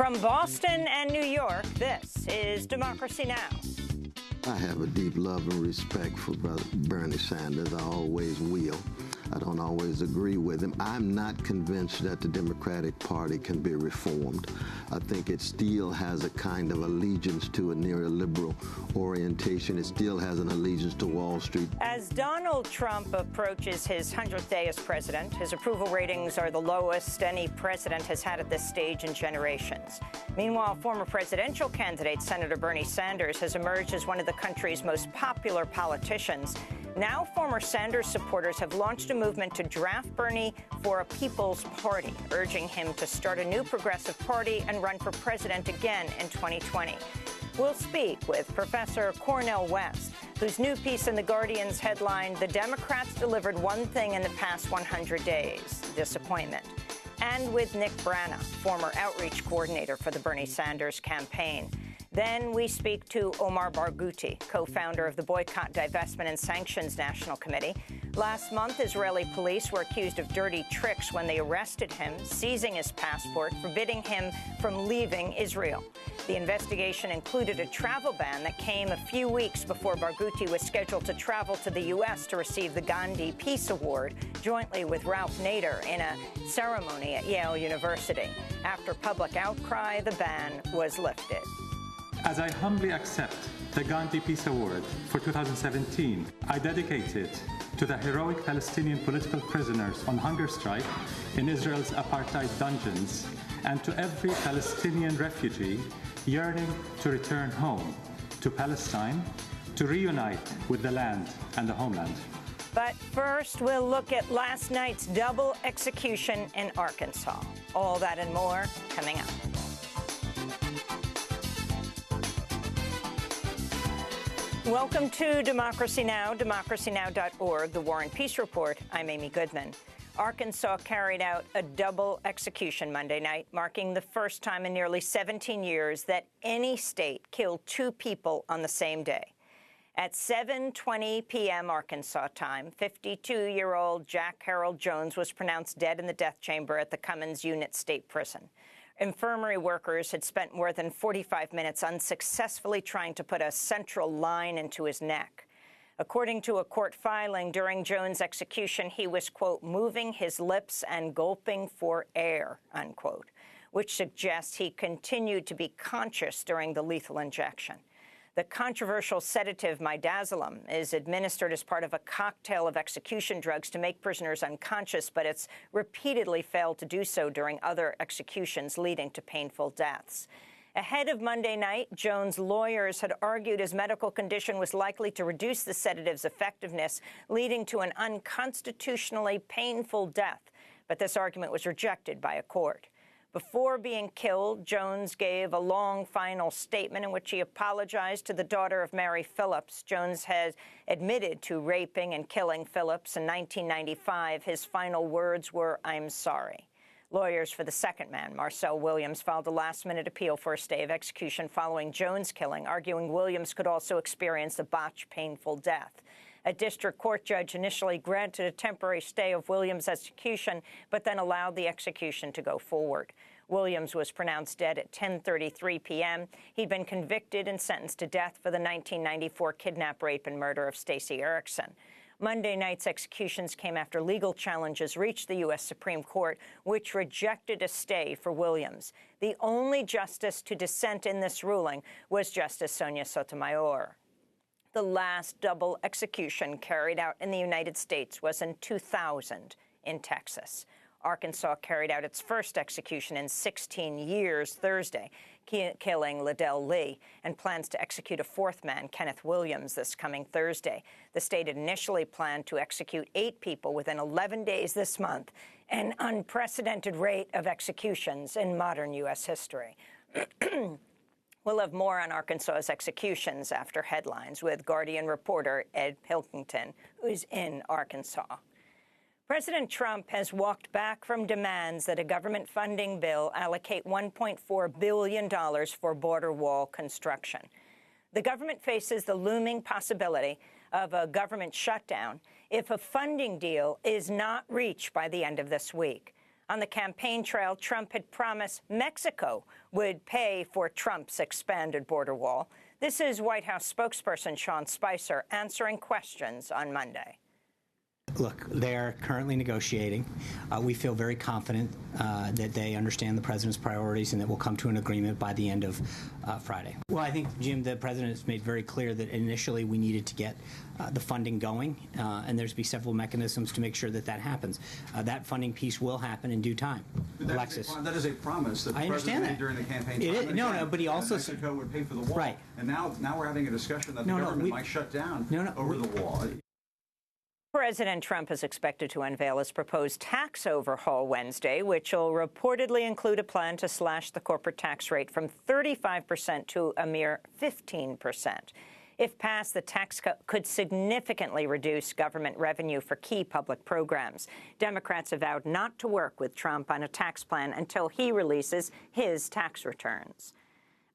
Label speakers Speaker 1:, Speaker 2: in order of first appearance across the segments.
Speaker 1: From Boston and New York, this is Democracy Now!
Speaker 2: I have a deep love and respect for Bernie Sanders. I always will. I don't always agree with him. I'm not convinced that the Democratic Party can be reformed. I think it still has a kind of allegiance to a neoliberal orientation. It still has an allegiance to Wall Street.
Speaker 1: As Donald Trump approaches his 100th day as president, his approval ratings are the lowest any president has had at this stage in generations. Meanwhile, former presidential candidate Senator Bernie Sanders has emerged as one of the country's most popular politicians. Now, former Sanders supporters have launched a movement to draft Bernie for a People's Party, urging him to start a new progressive party and run for president again in 2020. We'll speak with Professor Cornel West, whose new piece in The Guardian's headline, "The Democrats delivered one thing in the past 100 days, disappointment," and with Nick Brana, former outreach coordinator for the Bernie Sanders campaign. Then we speak to Omar Barghouti, co-founder of the Boycott, Divestment and Sanctions National Committee. Last month, Israeli police were accused of dirty tricks when they arrested him, seizing his passport, forbidding him from leaving Israel. The investigation included a travel ban that came a few weeks before Barghouti was scheduled to travel to the U.S. to receive the Gandhi Peace Award, jointly with Ralph Nader in a ceremony at Yale University. After public outcry, the ban was lifted.
Speaker 3: As I humbly accept the Gandhi Peace Award for 2017, I dedicate it to the heroic Palestinian political prisoners on hunger strike in Israel's apartheid dungeons and to every Palestinian refugee yearning to return home to Palestine, to reunite with the land and the homeland.
Speaker 1: But first, we'll look at last night's double execution in Arkansas. All that and more coming up. Welcome to Democracy Now!, democracynow.org, the War and Peace Report. I'm Amy Goodman. Arkansas carried out a double execution Monday night, marking the first time in nearly 17 years that any state killed two people on the same day. At 7:20 p.m. Arkansas time, 52-year-old Jack Harold Jones was pronounced dead in the death chamber at the Cummins Unit State Prison. Infirmary workers had spent more than 45 minutes unsuccessfully trying to put a central line into his neck. According to a court filing, during Jones' execution, he was, quote, moving his lips and gulping for air, unquote, which suggests he continued to be conscious during the lethal injection. The controversial sedative midazolam is administered as part of a cocktail of execution drugs to make prisoners unconscious, but it's repeatedly failed to do so during other executions, leading to painful deaths. Ahead of Monday night, Jones' lawyers had argued his medical condition was likely to reduce the sedative's effectiveness, leading to an unconstitutionally painful death. But this argument was rejected by a court. Before being killed, Jones gave a long final statement in which he apologized to the daughter of Mary Phillips. Jones has admitted to raping and killing Phillips in 1995. His final words were, "I'm sorry." Lawyers for the second man, Marcel Williams, filed a last-minute appeal for a stay of execution following Jones' killing, arguing Williams could also experience a botched, painful death. A district court judge initially granted a temporary stay of Williams' execution, but then allowed the execution to go forward. Williams was pronounced dead at 10:33 p.m. He'd been convicted and sentenced to death for the 1994 kidnap, rape, and murder of Stacey Erickson. Monday night's executions came after legal challenges reached the U.S. Supreme Court, which rejected a stay for Williams. The only justice to dissent in this ruling was Justice Sonia Sotomayor. The last double execution carried out in the United States was in 2000 in Texas. Arkansas carried out its first execution in 16 years Thursday, killing Liddell Lee, and plans to execute a fourth man, Kenneth Williams, this coming Thursday. The state had initially planned to execute 8 people within 11 days this month, an unprecedented rate of executions in modern U.S. history. We'll have more on Arkansas's executions after headlines with Guardian reporter Ed Pilkington, who's in Arkansas. President Trump has walked back from demands that a government funding bill allocate $1.4 billion for border wall construction. The government faces the looming possibility of a government shutdown if a funding deal is not reached by the end of this week. On the campaign trail, Trump had promised Mexico would pay for Trump's expanded border wall. This is White House spokesperson Sean Spicer answering questions on Monday.
Speaker 4: Look, they're currently negotiating. We feel very confident that they understand the president's priorities and that we'll come to an agreement by the end of Friday. Well, I think, Jim, the president has made very clear that initially we needed to get the funding going, and there's be several mechanisms to make sure that that happens. That funding piece will happen in due time. Alexis.
Speaker 5: That is a promise that the
Speaker 4: president
Speaker 5: made during the campaign.
Speaker 4: It is, no, but he also
Speaker 5: said Mexico would pay for the wall.
Speaker 4: Right.
Speaker 5: And now we're having a discussion that the government might shut down over the wall.
Speaker 1: President Trump is expected to unveil his proposed tax overhaul Wednesday, which will reportedly include a plan to slash the corporate tax rate from 35% to a mere 15%. If passed, the tax cut could significantly reduce government revenue for key public programs. Democrats have vowed not to work with Trump on a tax plan until he releases his tax returns.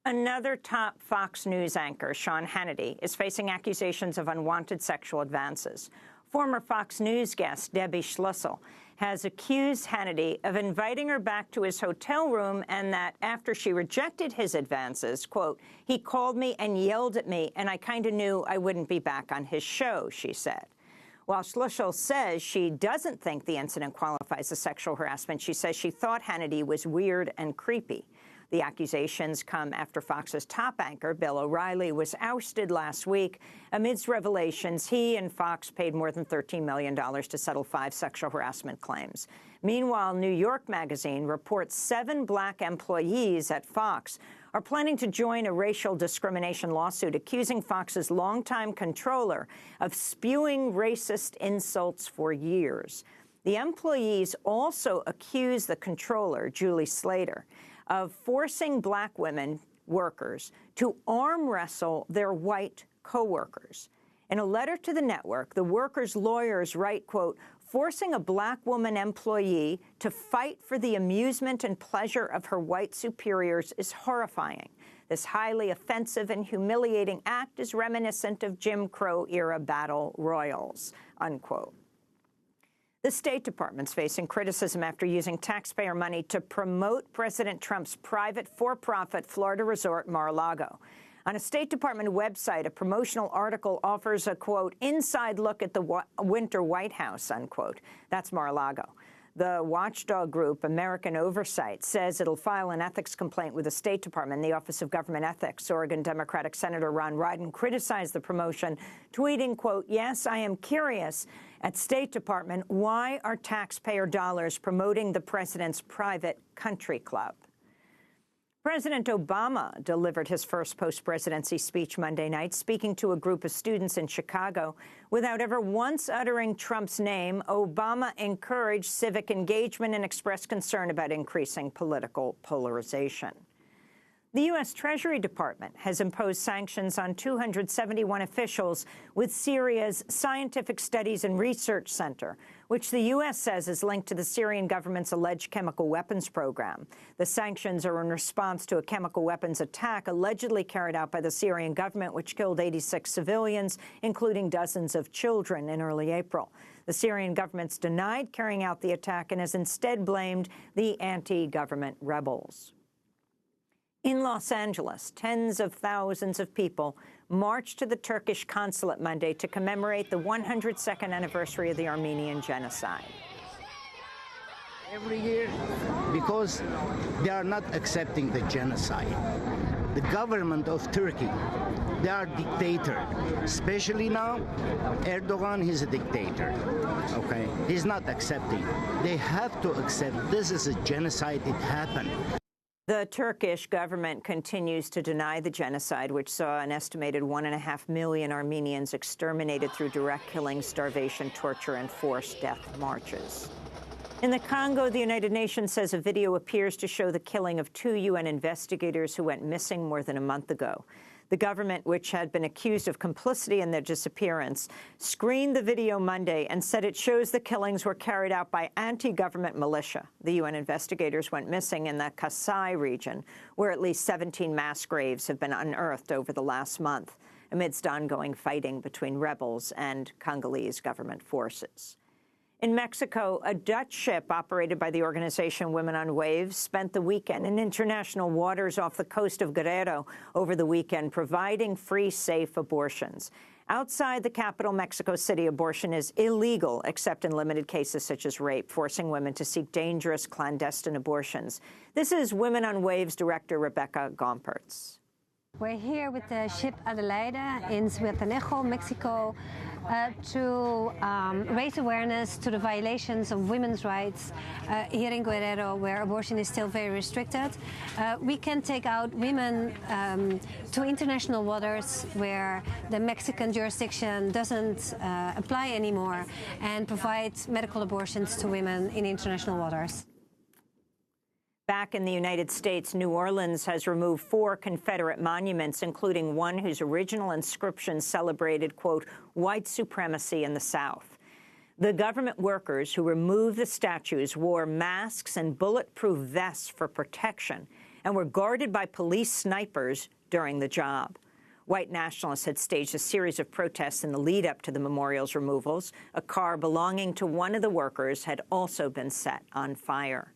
Speaker 1: Another top Fox News anchor, Sean Hannity, is facing accusations of unwanted sexual advances. Former Fox News guest Debbie Schlussel has accused Hannity of inviting her back to his hotel room and that after she rejected his advances, quote, he called me and yelled at me, and I kind of knew I wouldn't be back on his show, she said. While Schlussel says she doesn't think the incident qualifies as sexual harassment, she says she thought Hannity was weird and creepy. The accusations come after Fox's top anchor, Bill O'Reilly, was ousted last week. Amidst revelations, he and Fox paid more than $13 million to settle 5 sexual harassment claims. Meanwhile, New York Magazine reports 7 black employees at Fox are planning to join a racial discrimination lawsuit accusing Fox's longtime controller of spewing racist insults for years. The employees also accuse the controller, Julie Slater, of forcing black women workers to arm wrestle their white coworkers. In a letter to the network, the workers' lawyers write, quote, forcing a black woman employee to fight for the amusement and pleasure of her white superiors is horrifying. This highly offensive and humiliating act is reminiscent of Jim Crow-era battle royals, unquote. The State Department's facing criticism after using taxpayer money to promote President Trump's private for-profit Florida resort, Mar-a-Lago. On a State Department website, a promotional article offers a, quote, inside look at the winter White House, unquote. That's Mar-a-Lago. The watchdog group, American Oversight, says it'll file an ethics complaint with the State Department. The Office of Government Ethics, Oregon Democratic Senator Ron Wyden criticized the promotion, tweeting, quote, yes, I am curious at State Department, why are taxpayer dollars promoting the president's private country club? President Obama delivered his first post-presidency speech Monday night, speaking to a group of students in Chicago. Without ever once uttering Trump's name, Obama encouraged civic engagement and expressed concern about increasing political polarization. The U.S. Treasury Department has imposed sanctions on 271 officials with Syria's Scientific Studies and Research Center, which the U.S. says is linked to the Syrian government's alleged chemical weapons program. The sanctions are in response to a chemical weapons attack allegedly carried out by the Syrian government, which killed 86 civilians, including dozens of children, in early April. The Syrian government's denied carrying out the attack and has instead blamed the anti-government rebels. In Los Angeles, tens of thousands of people marched to the Turkish consulate Monday to commemorate the 102nd anniversary of the Armenian genocide.
Speaker 6: Every year, because they are not accepting the genocide. The government of Turkey, they are dictator. Especially now, Erdogan, he's a dictator. Okay, he's not accepting. They have to accept this is a genocide. It happened.
Speaker 1: The Turkish government continues to deny the genocide, which saw an estimated 1.5 million Armenians exterminated through direct killing, starvation, torture, and forced death marches. In the Congo, the United Nations says a video appears to show the killing of 2 UN investigators who went missing more than a month ago. The government, which had been accused of complicity in their disappearance, screened the video Monday and said it shows the killings were carried out by anti-government militia. The UN investigators went missing in the Kasai region, where at least 17 mass graves have been unearthed over the last month, amidst ongoing fighting between rebels and Congolese government forces. In Mexico, a Dutch ship operated by the organization Women on Waves spent the weekend in international waters off the coast of Guerrero over the weekend, providing free, safe abortions. Outside the capital, Mexico City, abortion is illegal, except in limited cases such as rape, forcing women to seek dangerous clandestine abortions. This is Women on Waves director Rebecca Gompertz.
Speaker 7: We're here with the ship Adelaida in Huatanejo, Mexico, to raise awareness to the violations of women's rights here in Guerrero, where abortion is still very restricted. We can take out women to international waters where the Mexican jurisdiction doesn't apply anymore, and provide medical abortions to women in international waters.
Speaker 1: Back in the United States, New Orleans has removed 4 Confederate monuments, including one whose original inscription celebrated, quote, white supremacy in the South. The government workers who removed the statues wore masks and bulletproof vests for protection and were guarded by police snipers during the job. White nationalists had staged a series of protests in the lead-up to the memorial's removals. A car belonging to one of the workers had also been set on fire.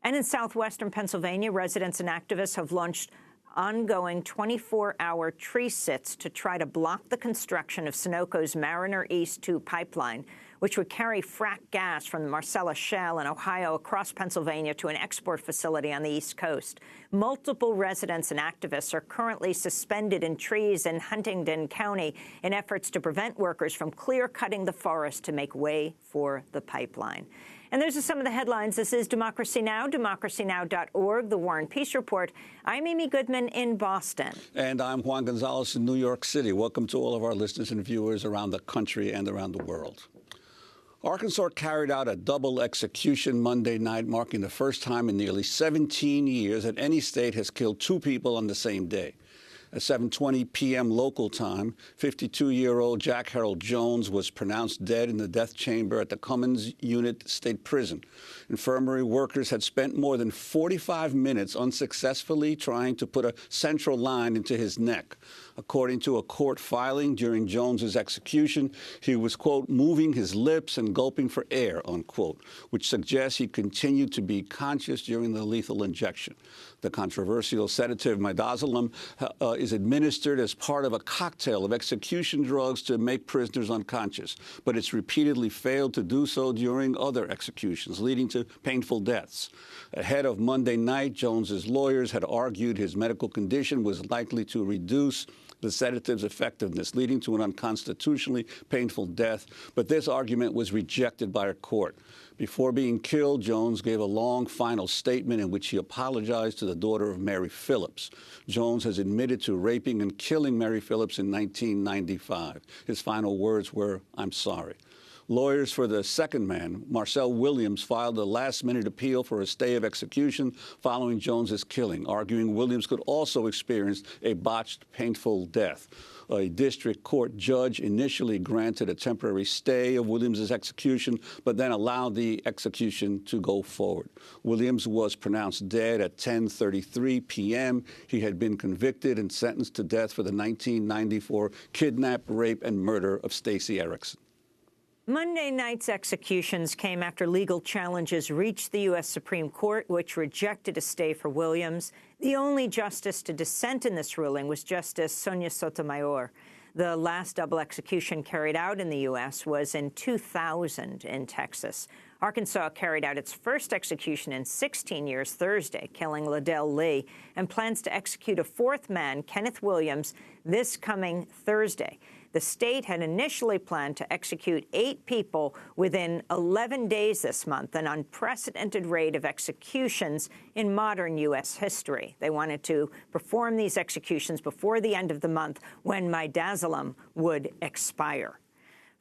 Speaker 1: And in southwestern Pennsylvania, residents and activists have launched ongoing 24-hour tree sits to try to block the construction of Sunoco's Mariner East 2 pipeline, which would carry frack gas from the Marcellus Shale in Ohio across Pennsylvania to an export facility on the East Coast. Multiple residents and activists are currently suspended in trees in Huntingdon County in efforts to prevent workers from clear-cutting the forest to make way for the pipeline. And those are some of the headlines. This is Democracy Now!, democracynow.org, The War and Peace Report. I'm Amy Goodman in Boston.
Speaker 8: And I'm Juan Gonzalez in New York City. Welcome to all of our listeners and viewers around the country and around the world. Arkansas carried out a double execution Monday night, marking the first time in nearly 17 years that any state has killed 2 people on the same day. At 7:20 p.m. local time, 52-year-old Jack Harold Jones was pronounced dead in the death chamber at the Cummins Unit State Prison. Infirmary workers had spent more than 45 minutes unsuccessfully trying to put a central line into his neck. According to a court filing during Jones's execution, he was, quote, moving his lips and gulping for air, unquote, which suggests he continued to be conscious during the lethal injection. The controversial sedative midazolam is administered as part of a cocktail of execution drugs to make prisoners unconscious, but it's repeatedly failed to do so during other executions, leading to painful deaths. Ahead of Monday night, Jones's lawyers had argued his medical condition was likely to reduce the sedative's effectiveness, leading to an unconstitutionally painful death, but this argument was rejected by a court. Before being killed, Jones gave a long final statement in which he apologized to the daughter of Mary Phillips. Jones has admitted to raping and killing Mary Phillips in 1995. His final words were, "I'm sorry." Lawyers for the second man, Marcel Williams, filed a last-minute appeal for a stay of execution following Jones's killing, arguing Williams could also experience a botched, painful death. A district court judge initially granted a temporary stay of Williams's execution, but then allowed the execution to go forward. Williams was pronounced dead at 10:33 p.m. He had been convicted and sentenced to death for the 1994 kidnap, rape, and murder of Stacey Erickson.
Speaker 1: Monday night's executions came after legal challenges reached the U.S. Supreme Court, which rejected a stay for Williams. The only justice to dissent in this ruling was Justice Sonia Sotomayor. The last double execution carried out in the U.S. was in 2000 in Texas. Arkansas carried out its first execution in 16 years Thursday, killing Liddell Lee, and plans to execute a 4th man, Kenneth Williams, this coming Thursday. The state had initially planned to execute 8 people within 11 days this month, an unprecedented rate of executions in modern U.S. history. They wanted to perform these executions before the end of the month, when midazolam would expire.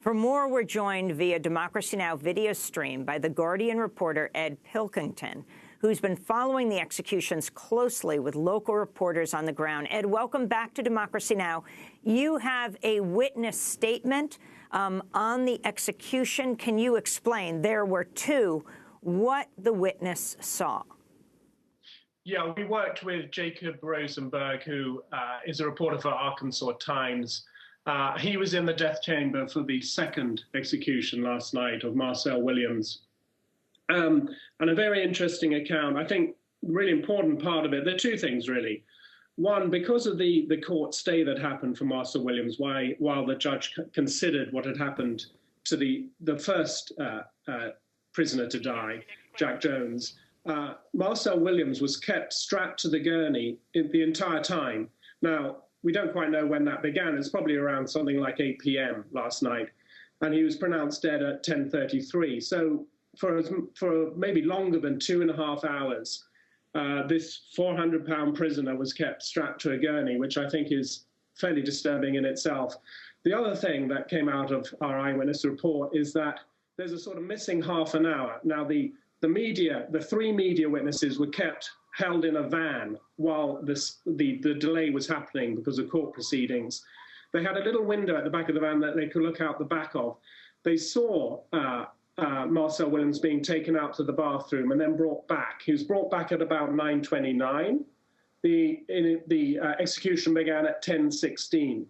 Speaker 1: For more, we're joined via Democracy Now! Video stream by The Guardian reporter Ed Pilkington, who's been following the executions closely with local reporters on the ground. Ed, welcome back to Democracy Now! You have a witness statement on the execution. Can you explain? There were 2. What the witness saw?
Speaker 9: Yeah, we worked with Jacob Rosenberg, who is a reporter for Arkansas Times, He was in the death chamber for the second execution last night of Marcel Williams. And a very interesting account. I think the really important part of it, there are two things really. One, because of the court stay that happened for Marcel Williams, while the judge considered what had happened to the first prisoner to die, Jack Jones, Marcel Williams was kept strapped to the gurney the entire time. Now, we don't quite know when that began. It's probably around something like 8 p.m. last night. And he was pronounced dead at 10:33. So for maybe longer than 2.5 hours, this 400-pound prisoner was kept strapped to a gurney, which I think is fairly disturbing in itself. The other thing that came out of our eyewitness report is that there's a sort of missing half an hour. Now, the media, the three media witnesses were kept held in a van while the delay was happening because of court proceedings. They had a little window at the back of the van that they could look out the back of. They saw Marcel Williams being taken out to the bathroom and then brought back. He was brought back at about 9:29. The execution began at 10:16.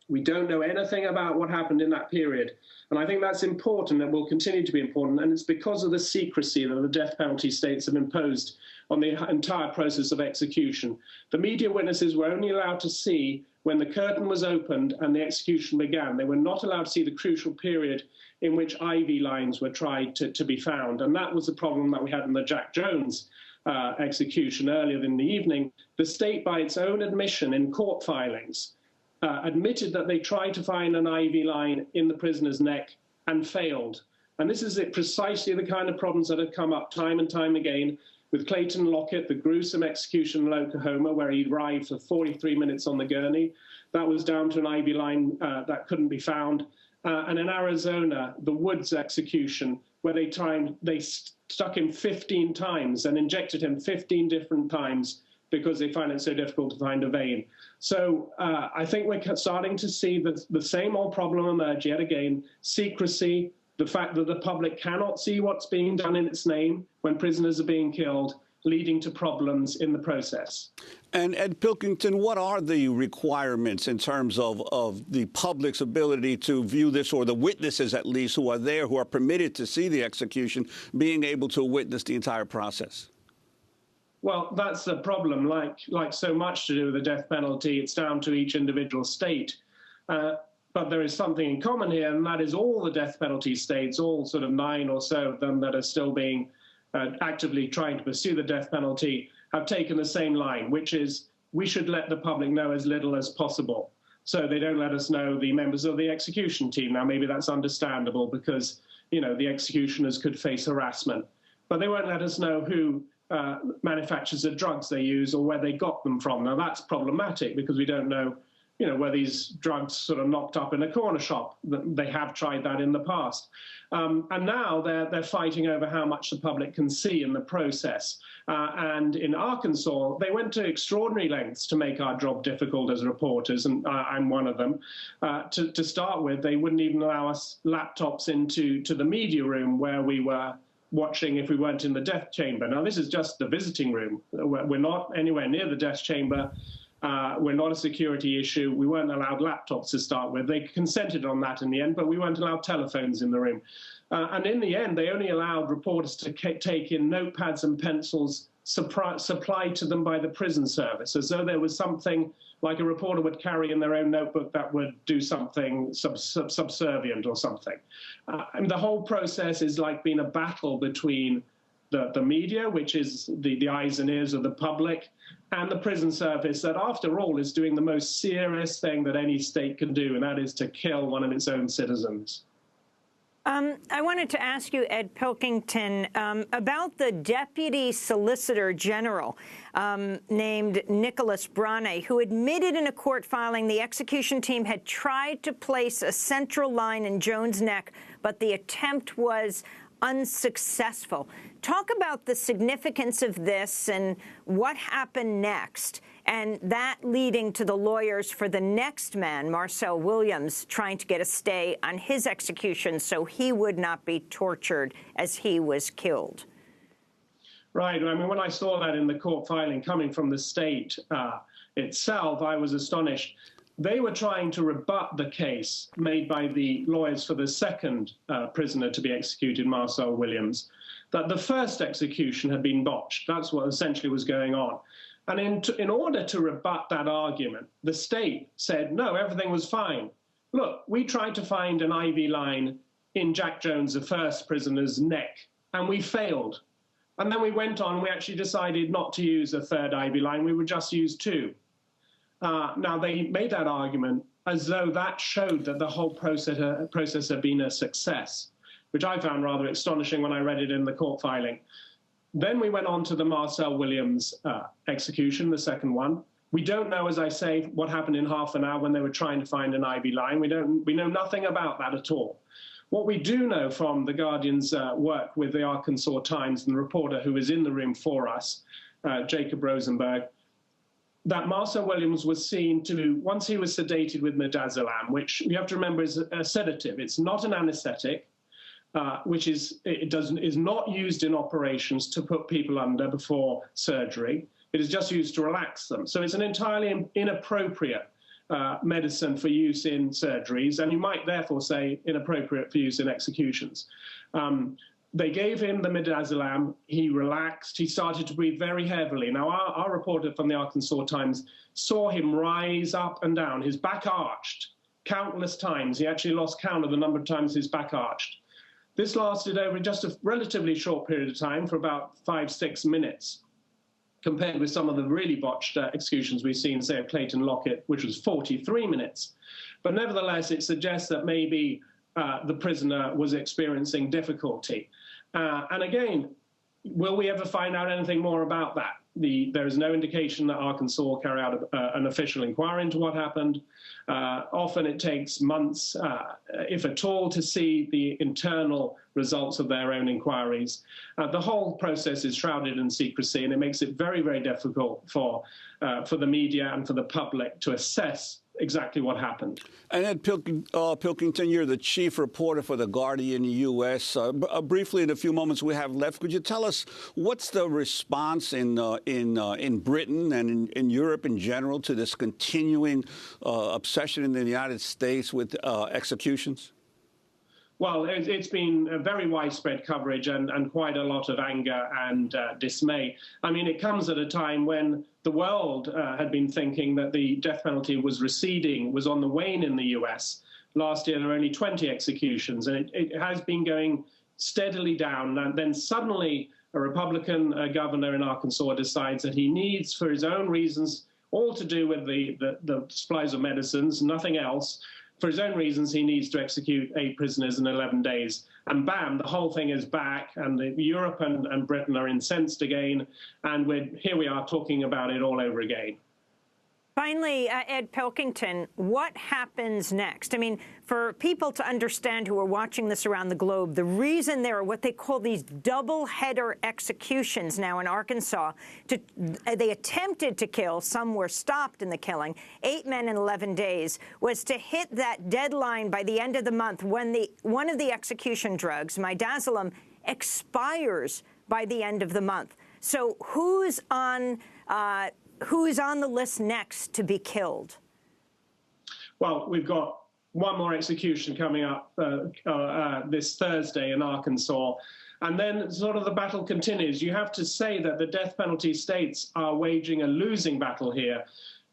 Speaker 9: We don't know anything about what happened in that period. And I think that's important and will continue to be important. And it's because of the secrecy that the death penalty states have imposed on the entire process of execution. The media witnesses were only allowed to see when the curtain was opened and the execution began. They were not allowed to see the crucial period in which IV lines were tried to be found. And that was the problem that we had in the Jack Jones execution earlier in the evening. The state, by its own admission in court filings, admitted that they tried to find an IV line in the prisoner's neck and failed. And this is precisely the kind of problems that have come up time and time again with Clayton Lockett, the gruesome execution in Oklahoma, where he arrived for 43 minutes on the gurney. That was down to an IV line that couldn't be found. And in Arizona, the Woods execution, where they stuck him 15 times and injected him 15 different times because they find it so difficult to find a vein. So I think we're starting to see the same old problem emerge yet again: secrecy, the fact that the public cannot see what's being done in its name when prisoners are being killed, leading to problems in the process.
Speaker 8: And Ed Pilkington, what are the requirements in terms of the public's ability to view this, or the witnesses at least who are there, who are permitted to see the execution, being able to witness the entire process?
Speaker 9: Well, that's the problem. Like so much to do with the death penalty, it's down to each individual state. But there is something in common here, and that is all the death penalty states, all sort of 9 or so of them that are still being actively trying to pursue the death penalty, have taken the same line, which is we should let the public know as little as possible. So they don't let us know the members of the execution team. Now, maybe that's understandable because, you know, the executioners could face harassment. But they won't let us know who manufactures the drugs they use or where they got them from. Now, that's problematic because we don't know, you know, where these drugs sort of knocked up in a corner shop. They have tried that in the past. And now they're fighting over how much the public can see in the process. And in Arkansas, they went to extraordinary lengths to make our job difficult as reporters, and I'm one of them. To start with, they wouldn't even allow us laptops into the media room where we were watching if we weren't in the death chamber. Now, this is just the visiting room. We're not anywhere near the death chamber. We're not a security issue. We weren't allowed laptops to start with. They consented on that in the end, but we weren't allowed telephones in the room. And in the end, they only allowed reporters to take in notepads and pencils supplied to them by the prison service, as though there was something like a reporter would carry in their own notebook that would do something subservient or something. And the whole process is like being a battle between the media, which is the eyes and ears of the public, and the prison service that, after all, is doing the most serious thing that any state can do, and that is to kill one of its own citizens.
Speaker 1: I wanted to ask you, Ed Pilkington, about the Deputy Solicitor General named Nicholas Brane, who admitted in a court filing the execution team had tried to place a central line in Jones' neck, but the attempt was unsuccessful. Talk about the significance of this and what happened next, and that leading to the lawyers for the next man, Marcel Williams, trying to get a stay on his execution so he would not be tortured as he was killed.
Speaker 9: Right. I mean, when I saw that in the court filing coming from the state itself, I was astonished. they were trying to rebut the case made by the lawyers for the second prisoner to be executed, Marcel Williams, that the first execution had been botched. That's what essentially was going on. And in order to rebut that argument, the state said, no, everything was fine. Look, we tried to find an IV line in Jack Jones, the first prisoner's neck, and we failed. And then we went on, we actually decided not to use a third IV line, we would just use two. Now, they made that argument as though that showed that the whole process had been a success, which I found rather astonishing when I read it in the court filing. Then we went on to the Marcel Williams execution, the second one. We don't know, as I say, what happened in half an hour when they were trying to find an IV line. We know nothing about that at all. What we do know from The Guardian's work with the Arkansas Times and the reporter who was in the room for us, Jacob Rosenberg, that Marcel Williams was seen to, once he was sedated with midazolam, which you have to remember is a sedative. It's not an anesthetic, which is not used in operations to put people under before surgery. It is just used to relax them. So it's an entirely inappropriate medicine for use in surgeries, and you might therefore say inappropriate for use in executions. They gave him the midazolam, he relaxed, he started to breathe very heavily. Now, our reporter from the Arkansas Times saw him rise up and down, his back arched countless times. He actually lost count of the number of times his back arched. This lasted over just a relatively short period of time, for about 5-6 minutes, compared with some of the really botched executions we've seen, say, of Clayton Lockett, which was 43 minutes. But nevertheless, it suggests that maybe the prisoner was experiencing difficulty. And again, will we ever find out anything more about that? There is no indication that Arkansas will carry out an official inquiry into what happened. Often it takes months, if at all, to see the internal results of their own inquiries. The whole process is shrouded in secrecy, and it makes it very, very difficult for the media and for the public to assess exactly what happened.
Speaker 8: And Ed Pilkington, you're the chief reporter for The Guardian U.S. Briefly, in the few moments we have left, could you tell us what's the response in Britain and in Europe in general to this continuing obsession in the United States with executions?
Speaker 9: Well, it's been a very widespread coverage and quite a lot of anger and dismay. I mean, it comes at a time when the world had been thinking that the death penalty was receding, was on the wane in the US. Last year, there were only 20 executions, and it has been going steadily down. And then suddenly, a Republican governor in Arkansas decides that he needs, for his own reasons, all to do with the supplies of medicines, nothing else, for his own reasons, he needs to execute 8 prisoners in 11 days. And bam, the whole thing is back, and Europe and Britain are incensed again, and here we are talking about it all over again.
Speaker 1: Finally, Ed Pilkington, what happens next? I mean, for people to understand who are watching this around the globe, the reason there are what they call these double-header executions now in Arkansas, they attempted to kill, some were stopped in the killing, 8 men in 11 days, was to hit that deadline by the end of the month when one of the execution drugs, midazolam, expires by the end of the month. So who's on the list next to be killed?
Speaker 9: Well, we've got one more execution coming up this Thursday in Arkansas. And then sort of the battle continues. You have to say that the death penalty states are waging a losing battle here,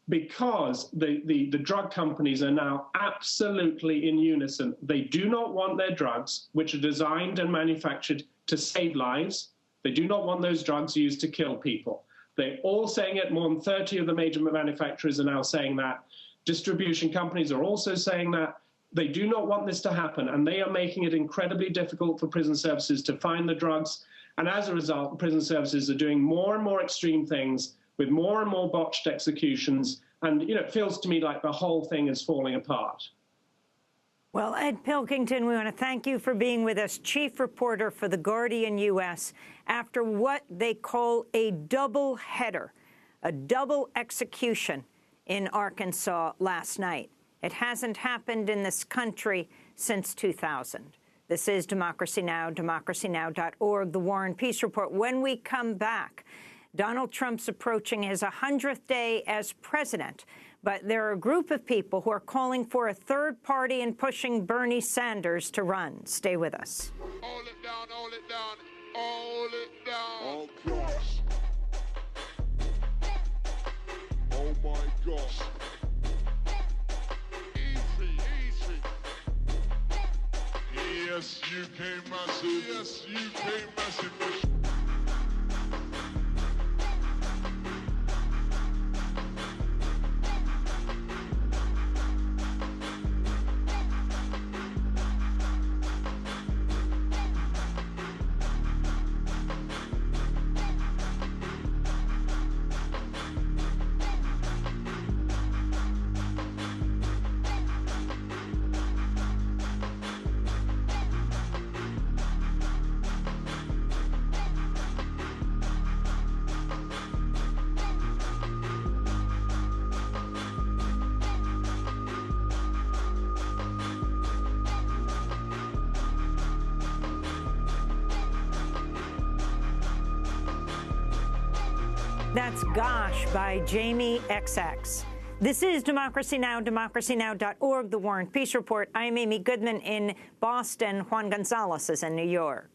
Speaker 9: because the drug companies are now absolutely in unison. They do not want their drugs, which are designed and manufactured to save lives. They do not want those drugs used to kill people. They're all saying it. More than 30 of the major manufacturers are now saying that. Distribution companies are also saying that. They do not want this to happen, and they are making it incredibly difficult for prison services to find the drugs. And as a result, prison services are doing more and more extreme things with more and more botched executions. And, it feels to me like the whole thing is falling apart.
Speaker 1: Well, Ed Pilkington, we want to thank you for being with us, chief reporter for The Guardian U.S., after what they call a double header, a double execution in Arkansas last night. It hasn't happened in this country since 2000. This is Democracy Now!, democracynow.org, The War and Peace Report. When we come back, Donald Trump's approaching his 100th day as president, But there are a group of people who are calling for a third party and pushing Bernie Sanders to run. Stay with us.
Speaker 10: Hold it down, hold it down, hold it down. Oh, gosh. Oh, my gosh. Easy, easy. Yes, UK massive. Yes, UK massive.
Speaker 1: That's Gosh by Jamie XX. This is Democracy Now!, DemocracyNow.org, The War and Peace Report. I'm Amy Goodman in Boston. Juan Gonzalez is in New York.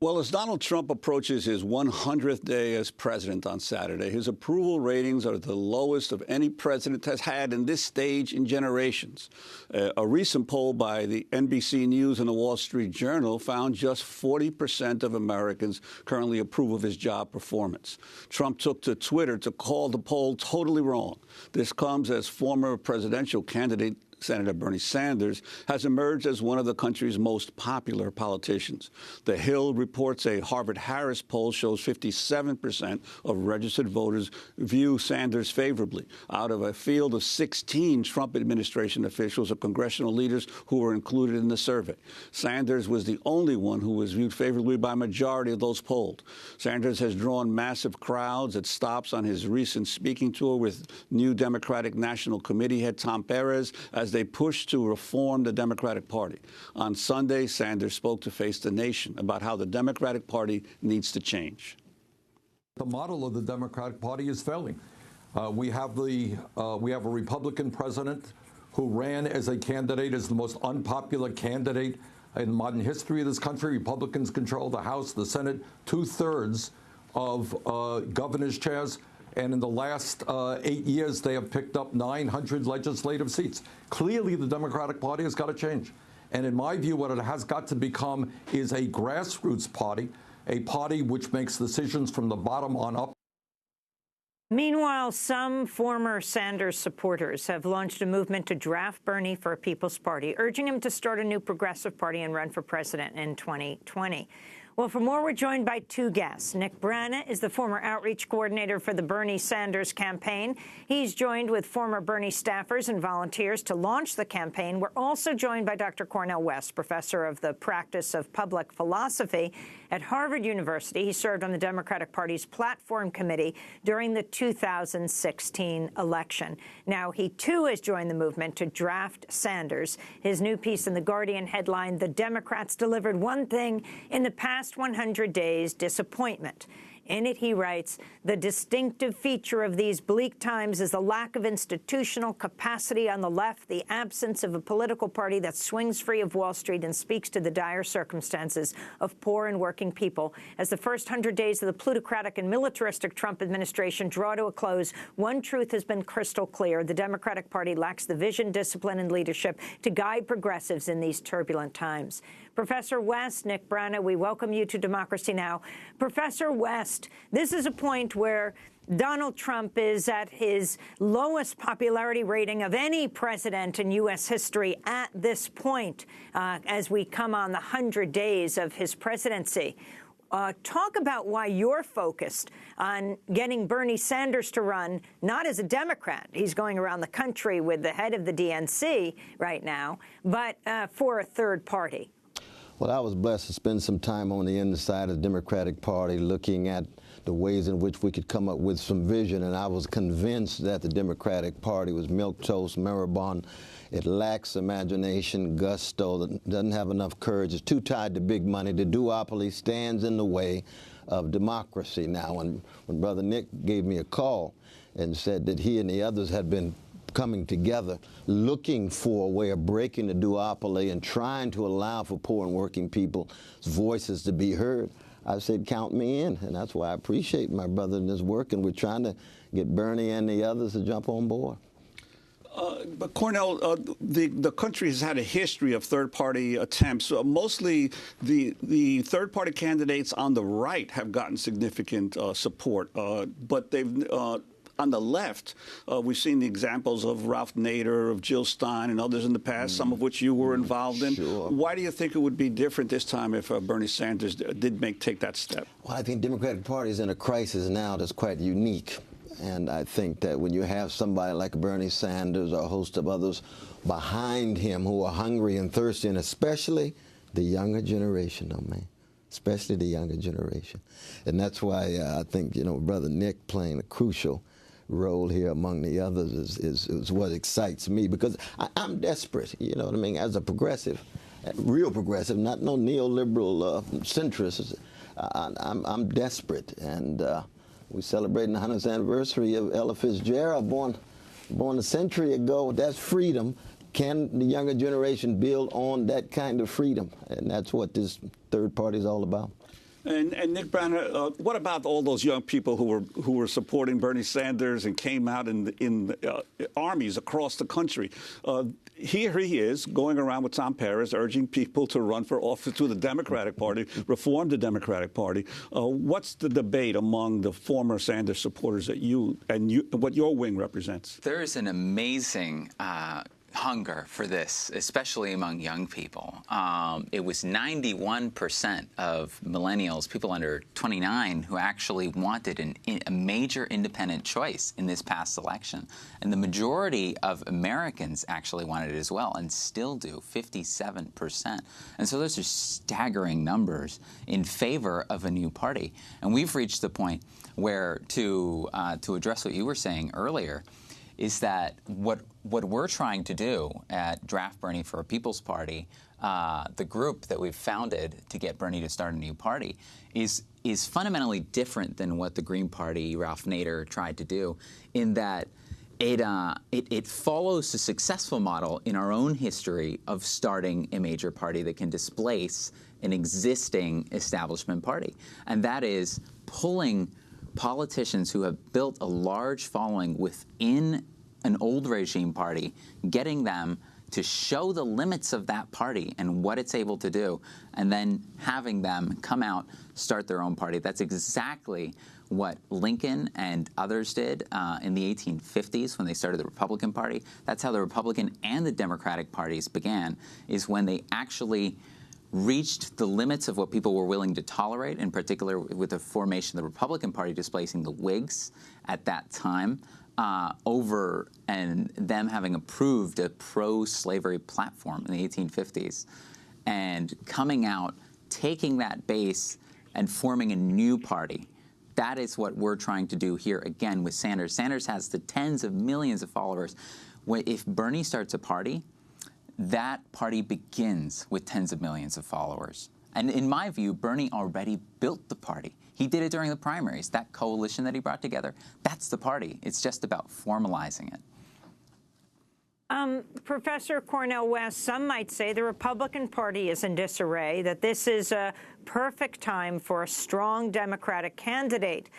Speaker 8: Well, as Donald Trump approaches his 100th day as president on Saturday, his approval ratings are the lowest of any president has had in this stage in generations. A recent poll by the NBC News and the Wall Street Journal found just 40% of Americans currently approve of his job performance. Trump took to Twitter to call the poll totally wrong. This comes as former presidential candidate Senator Bernie Sanders has emerged as one of the country's most popular politicians. The Hill reports a Harvard-Harris poll shows 57% of registered voters view Sanders favorably, out of a field of 16 Trump administration officials or congressional leaders who were included in the survey. Sanders was the only one who was viewed favorably by a majority of those polled. Sanders has drawn massive crowds at stops on his recent speaking tour with new Democratic National Committee head Tom Perez as they push to reform the Democratic Party. On Sunday, Sanders spoke to Face the Nation about how the Democratic Party needs to change.
Speaker 11: The model of the Democratic Party is failing. We have a Republican president who ran as a candidate, as the most unpopular candidate in modern history of this country. Republicans control the House, the Senate, 2/3 of governor's chairs. And in the last 8 years, they have picked up 900 legislative seats. Clearly, the Democratic Party has got to change. And in my view, what it has got to become is a grassroots party, a party which makes decisions from the bottom on up.
Speaker 1: Meanwhile, some former Sanders supporters have launched a movement to draft Bernie for a People's Party, urging him to start a new progressive party and run for president in 2020. Well, for more, we're joined by two guests. Nick Brana is the former outreach coordinator for the Bernie Sanders campaign. He's joined with former Bernie staffers and volunteers to launch the campaign. We're also joined by Dr. Cornel West, professor of the practice of public philosophy at Harvard University. He served on the Democratic Party's platform committee during the 2016 election. Now, he, too, has joined the movement to draft Sanders. His new piece in The Guardian headlined, "The Democrats delivered one thing in the past 100 days, disappointment." In it, he writes, "The distinctive feature of these bleak times is the lack of institutional capacity on the left, the absence of a political party that swings free of Wall Street and speaks to the dire circumstances of poor and working people. As the first 100 days of the plutocratic and militaristic Trump administration draw to a close, one truth has been crystal clear. The Democratic Party lacks the vision, discipline, and leadership to guide progressives in these turbulent times." Professor West, Nick Brana, we welcome you to Democracy Now! Professor West, this is a point where Donald Trump is at his lowest popularity rating of any president in U.S. history at this point, as we come on the 100 days of his presidency. Talk about why you're focused on getting Bernie Sanders to run, not as a Democrat. He's going around the country with the head of the DNC right now, but for a third party.
Speaker 2: Well, I was blessed to spend some time on the inside of the Democratic Party looking at the ways in which we could come up with some vision, and I was convinced that the Democratic Party was milquetoast, moribund. It lacks imagination, gusto, doesn't have enough courage. It's too tied to big money. The duopoly stands in the way of democracy now. And when Brother Nick gave me a call and said that he and the others had been coming together, looking for a way of breaking the duopoly and trying to allow for poor and working people's voices to be heard, I said, count me in. And that's why I appreciate my brother in this work, and we're trying to get Bernie and the others to jump on board.
Speaker 8: But Cornel, the country has had a history of third-party attempts. Mostly the third-party candidates on the right have gotten significant support, but they've on the left, we've seen the examples of Ralph Nader, of Jill Stein, and others in the past, some of which you were involved in.
Speaker 2: Sure.
Speaker 8: Why do you think it would be different this time if Bernie Sanders did take that step?
Speaker 2: Well, I think the Democratic Party is in a crisis now that's quite unique. And I think that when you have somebody like Bernie Sanders or a host of others behind him who are hungry and thirsty, and especially the younger generation, especially the younger generation. And that's why I think, Brother Nick playing a crucial role here among the others is what excites me, because I'm desperate, as a progressive, real progressive, not no neoliberal centrist. I'm desperate, and we're celebrating the 100th anniversary of Ella Fitzgerald, born a century ago. That's freedom. Can the younger generation build on that kind of freedom? And that's what this third party is all about.
Speaker 8: And Nick Banner, what about all those young people who were supporting Bernie Sanders and came out in armies across the country? Here he is going around with Tom Perez urging people to run for office to the Democratic Party, reform the Democratic Party. What's the debate among the former Sanders supporters that what your wing represents?
Speaker 12: There is an amazing hunger for this, especially among young people. It was 91% of millennials, people under 29, who actually wanted a major independent choice in this past election. And the majority of Americans actually wanted it as well, and still do, 57%. And so those are staggering numbers in favor of a new party. And we've reached the point where, to address what you were saying earlier, is that what we're trying to do at Draft Bernie for a People's Party, the group that we've founded to get Bernie to start a new party, is fundamentally different than what the Green Party, Ralph Nader, tried to do, in that it follows a successful model in our own history of starting a major party that can displace an existing establishment party. And that is pulling politicians who have built a large following within an old regime party, getting them to show the limits of that party and what it's able to do, and then having them come out, start their own party. That's exactly what Lincoln and others did in the 1850s when they started the Republican Party. That's how the Republican and the Democratic parties began, is when they actually reached the limits of what people were willing to tolerate, in particular with the formation of the Republican Party displacing the Whigs at that time, and them having approved a pro-slavery platform in the 1850s, and coming out, taking that base and forming a new party. That is what we're trying to do here again with Sanders. Sanders has the tens of millions of followers. If Bernie starts a party, that party begins with tens of millions of followers. And in my view, Bernie already built the party. He did it during the primaries. That coalition that he brought together, that's the party. It's just about formalizing it.
Speaker 1: Professor Cornel West, some might say the Republican Party is in disarray, that this is a perfect time for a strong Democratic candidate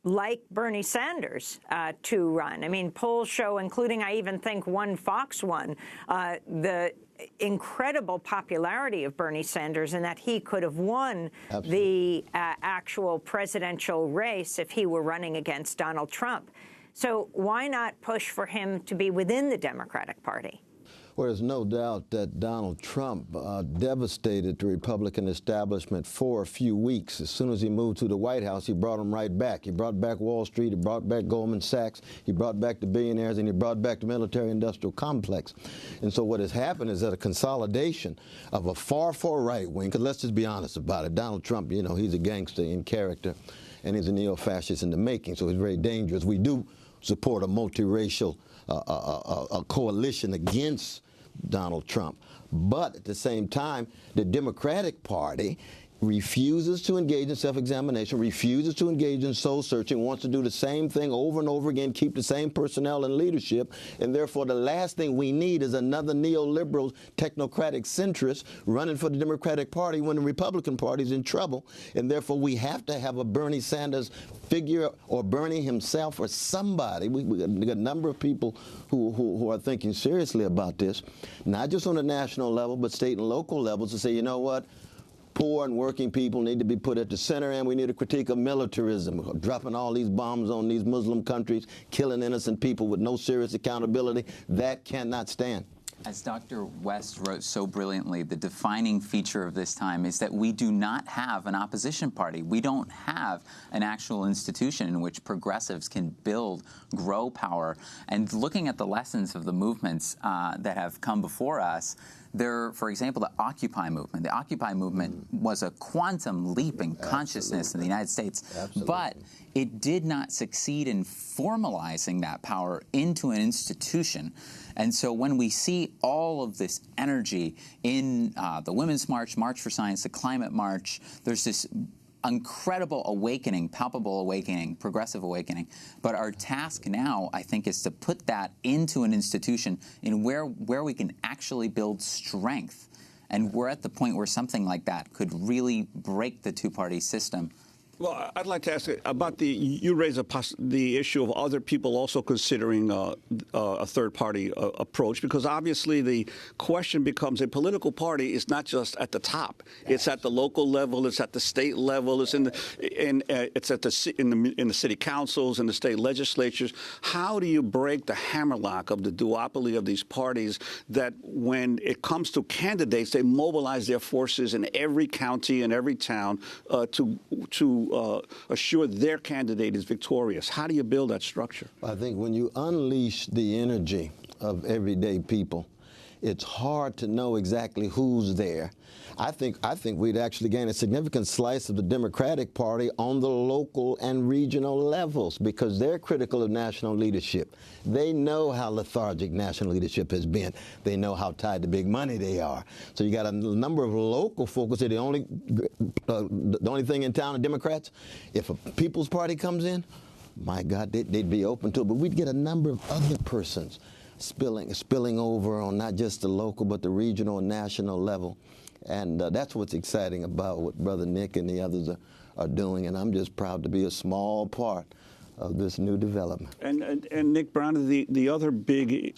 Speaker 1: like Bernie Sanders to run. I mean, polls show, including I even think one Fox one, the incredible popularity of Bernie Sanders, and that he could have won the actual presidential race if he were running against Donald Trump. So why not push for him to be within the Democratic Party?
Speaker 2: Well, there's no doubt that Donald Trump devastated the Republican establishment for a few weeks. As soon as he moved to the White House, he brought them right back. He brought back Wall Street, he brought back Goldman Sachs, he brought back the billionaires, and he brought back the military-industrial complex. And so what has happened is that a consolidation of a far right wing, because let's just be honest about it, Donald Trump, he's a gangster in character, and he's a neo-fascist in the making, so he's very dangerous. We do support a multiracial a coalition against Donald Trump. But at the same time, the Democratic Party refuses to engage in self-examination, refuses to engage in soul-searching, wants to do the same thing over and over again, keep the same personnel in leadership, and therefore the last thing we need is another neoliberal, technocratic centrist running for the Democratic Party when the Republican Party is in trouble, and therefore we have to have a Bernie Sanders figure, or Bernie himself, or somebody. We got a number of people who are thinking seriously about this, not just on a national level, but state and local levels, to say, you know what, poor and working people need to be put at the center, and we need a critique of militarism, dropping all these bombs on these Muslim countries, killing innocent people with no serious accountability. That cannot stand.
Speaker 12: As Dr. West wrote so brilliantly, the defining feature of this time is that we do not have an opposition party. We don't have an actual institution in which progressives can build, grow power. And looking at the lessons of the movements that have come before us, for example, the Occupy movement. The Occupy movement was a quantum leap in consciousness in the United States, but it did not succeed in formalizing that power into an institution. And so when we see all of this energy in the Women's March, March for Science, the Climate March, there's this incredible awakening, palpable awakening, progressive awakening. But our task now, I think, is to put that into an institution in where we can actually build strength. And we're at the point where something like that could really break the two-party system.
Speaker 8: Well, I'd like to ask about you raise the issue of other people also considering a third-party approach, because obviously the question becomes a political party is not just at the top; it's at the local level, it's at the state level, it's in the city councils and the state legislatures. How do you break the hammerlock of the duopoly of these parties that, when it comes to candidates, they mobilize their forces in every county and every town to assure their candidate is victorious? How do you build that structure?
Speaker 2: I think when you unleash the energy of everyday people, it's hard to know exactly who's there. I think we'd actually gain a significant slice of the Democratic Party on the local and regional levels, because they're critical of national leadership. They know how lethargic national leadership has been. They know how tied to big money they are. So you got a number of local folks that the only thing in town are Democrats. If a People's Party comes in, my God, they'd be open to it. But we'd get a number of other persons spilling over on not just the local but the regional and national level. And that's what's exciting about what Brother Nick and the others are doing. And I'm just proud to be a small part of this new development.
Speaker 8: And Nick Brown, the other big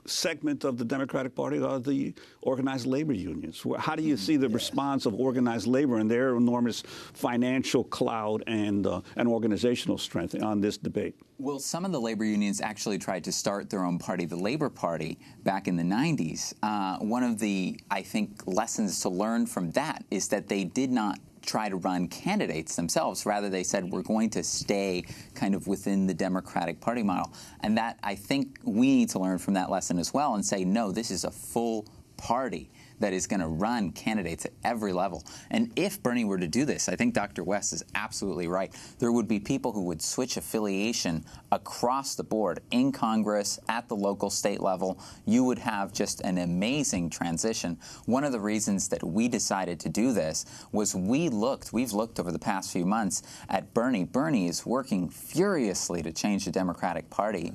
Speaker 8: segment of the Democratic Party are the organized labor unions. How do you see the response of organized labor and their enormous financial clout and organizational strength on this debate?
Speaker 12: Well, some of the labor unions actually tried to start their own party, the Labor Party, back in the 90s. One of the, I think, lessons to learn from that is that they did not try to run candidates themselves. Rather, they said, we're going to stay kind of within the Democratic Party model. And that, I think, we need to learn from that lesson as well and say, no, this is a full party that is going to run candidates at every level. And if Bernie were to do this, I think Dr. West is absolutely right. There would be people who would switch affiliation across the board in Congress, at the local state level. You would have just an amazing transition. One of the reasons that we decided to do this was we've looked over the past few months at Bernie. Bernie is working furiously to change the Democratic Party,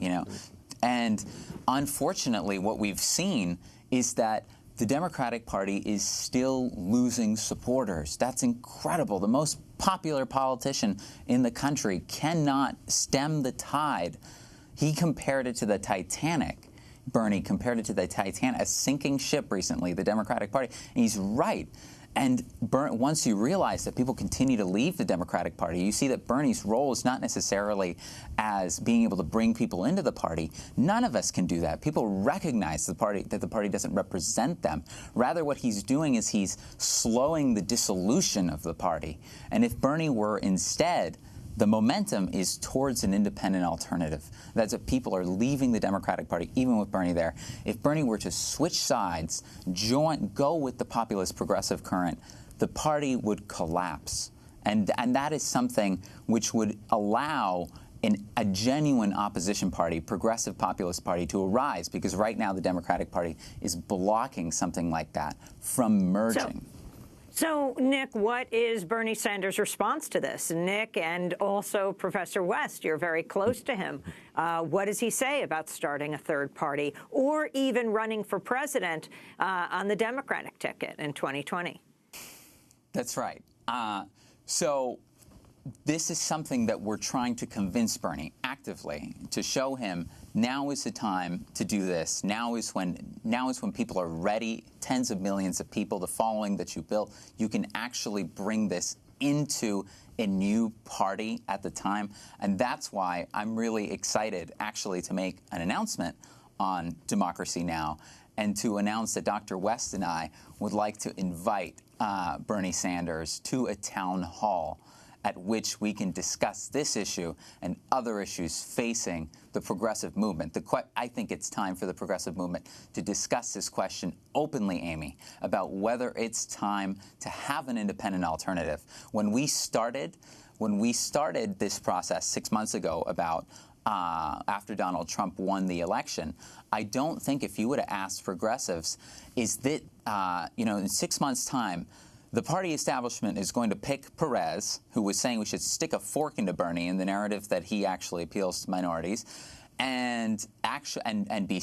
Speaker 12: And unfortunately, what we've seen is that the Democratic Party is still losing supporters. That's incredible. The most popular politician in the country cannot stem the tide. He compared it to the Titanic. Bernie compared it to the Titanic, a sinking ship recently, the Democratic Party. And he's right. And once you realize that people continue to leave the Democratic Party, you see that Bernie's role is not necessarily as being able to bring people into the party. None of us can do that. People recognize that the party doesn't represent them. Rather, what he's doing is he's slowing the dissolution of the party. And if Bernie were instead, the momentum is towards an independent alternative. That's what people are leaving the Democratic Party, even with Bernie there. If Bernie were to switch sides, go with the populist progressive current, the party would collapse. And that is something which would allow a genuine opposition party, progressive populist party, to arise, because right now the Democratic Party is blocking something like that from merging.
Speaker 1: So, Nick, what is Bernie Sanders' response to this? Nick and also Professor West, you're very close to him. What does he say about starting a third party or even running for president on the Democratic ticket in 2020?
Speaker 12: That's right. So this is something that we're trying to convince Bernie actively, to show him now is the time to do this. Now is when people are ready, tens of millions of people, the following that you built, you can actually bring this into a new party at the time. And that's why I'm really excited actually to make an announcement on Democracy Now! And to announce that Dr. West and I would like to invite Bernie Sanders to a town hall at which we can discuss this issue and other issues facing the progressive movement. I think it's time for the progressive movement to discuss this question openly, Amy, about whether it's time to have an independent alternative. When we started this process 6 months ago about after Donald Trump won the election, I don't think if you would have asked progressives, is that, in 6 months' time, the party establishment is going to pick Perez, who was saying we should stick a fork into Bernie in the narrative that he actually appeals to minorities, and be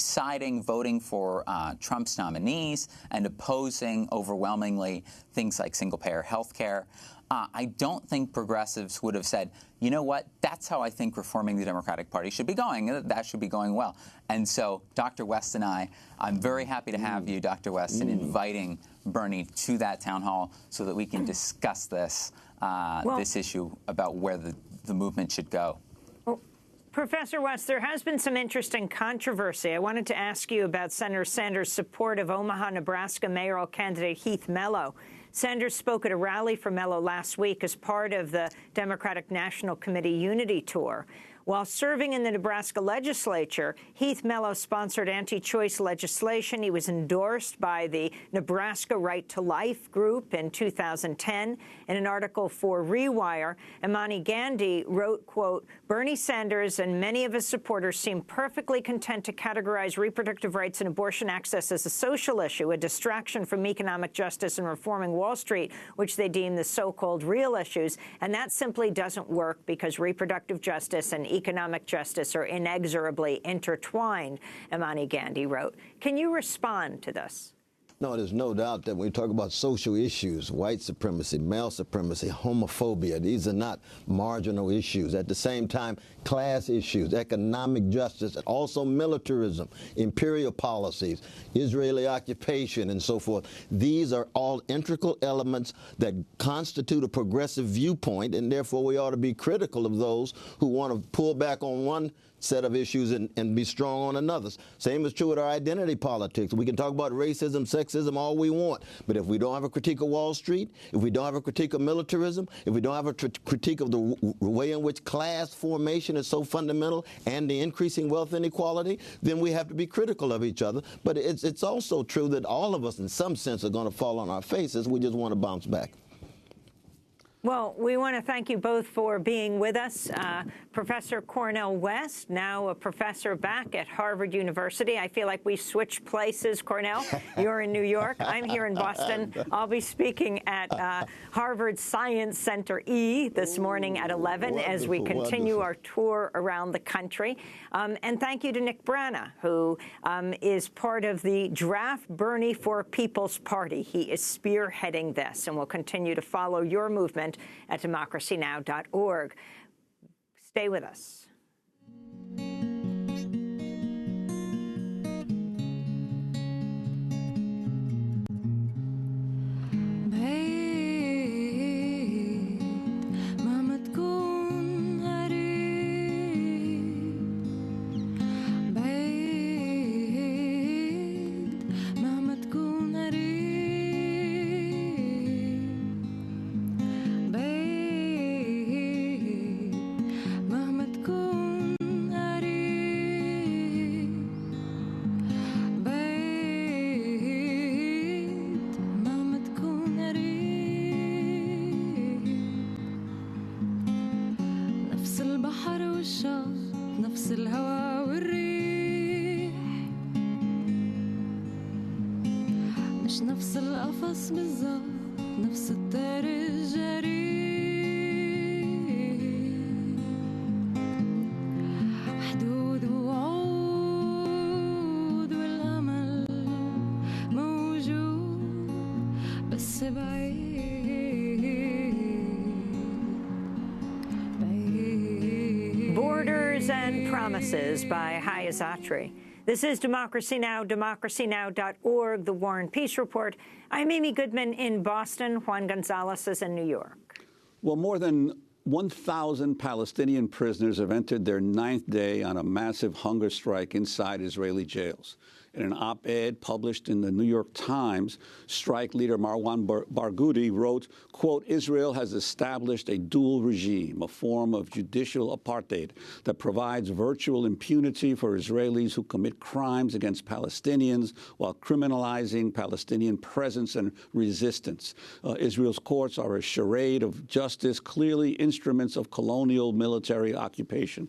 Speaker 12: voting for Trump's nominees and opposing overwhelmingly things like single-payer health care. I don't think progressives would have said, you know what, that's how I think reforming the Democratic Party should be going. That should be going well. And so Dr. West and I'm very happy to have you, Dr. West, in inviting Bernie to that town hall so that we can discuss this issue about where the movement should go.
Speaker 1: Well, Professor West, there has been some interesting controversy. I wanted to ask you about Senator Sanders' support of Omaha, Nebraska mayoral candidate Heath Mello. Sanders spoke at a rally for Mello last week as part of the Democratic National Committee Unity Tour. While serving in the Nebraska legislature, Heath Mello sponsored anti-choice legislation. He was endorsed by the Nebraska Right to Life group in 2010. In an article for Rewire, Imani Gandhi wrote, quote, Bernie Sanders and many of his supporters seem perfectly content to categorize reproductive rights and abortion access as a social issue, a distraction from economic justice and reforming Wall Street, which they deem the so-called real issues. And that simply doesn't work because reproductive justice and economic justice are inexorably intertwined, Imani Gandhi wrote. Can you respond to this?
Speaker 2: No, there's no doubt that when we talk about social issues, white supremacy, male supremacy, homophobia, these are not marginal issues. At the same time, class issues, economic justice, and also militarism, imperial policies, Israeli occupation, and so forth. These are all integral elements that constitute a progressive viewpoint, and therefore we ought to be critical of those who want to pull back on one set of issues and be strong on another's. Same is true with our identity politics. We can talk about racism, sexism, all we want, but if we don't have a critique of Wall Street, if we don't have a critique of militarism, if we don't have a critique of the way in which class formation is so fundamental and the increasing wealth inequality, then we have to be critical of each other. But it's also true that all of us in some sense are going to fall on our faces. We just want to bounce back.
Speaker 1: Well, we want to thank you both for being with us. Professor Cornel West, now a professor back at Harvard University. I feel like we switched places, Cornel. You're in New York. I'm here in Boston. I'll be speaking at Harvard Science Center E this morning at 11 as we continue our tour around the country. And thank you to Nick Brana, who is part of the Draft Bernie for People's Party. He is spearheading this, and will continue to follow your movement at DemocracyNow.org. Stay with us.
Speaker 13: نفس الهوا والريح مش نفس القفص بالظبط نفس الطير الجريء حدود وعود والأمل موجود بس بعيد.
Speaker 1: Borders and Promises by Hayez Atri. This is Democracy Now!, DemocracyNow.org, The War and Peace Report. I'm Amy Goodman in Boston. Juan Gonzalez is in New York.
Speaker 8: Well, more than 1,000 Palestinian prisoners have entered their 9th day on a massive hunger strike inside Israeli jails. In an op-ed published in the New York Times, strike leader Marwan Barghouti wrote, quote, Israel has established a dual regime, a form of judicial apartheid that provides virtual impunity for Israelis who commit crimes against Palestinians while criminalizing Palestinian presence and resistance. Israel's courts are a charade of justice, clearly instruments of colonial military occupation.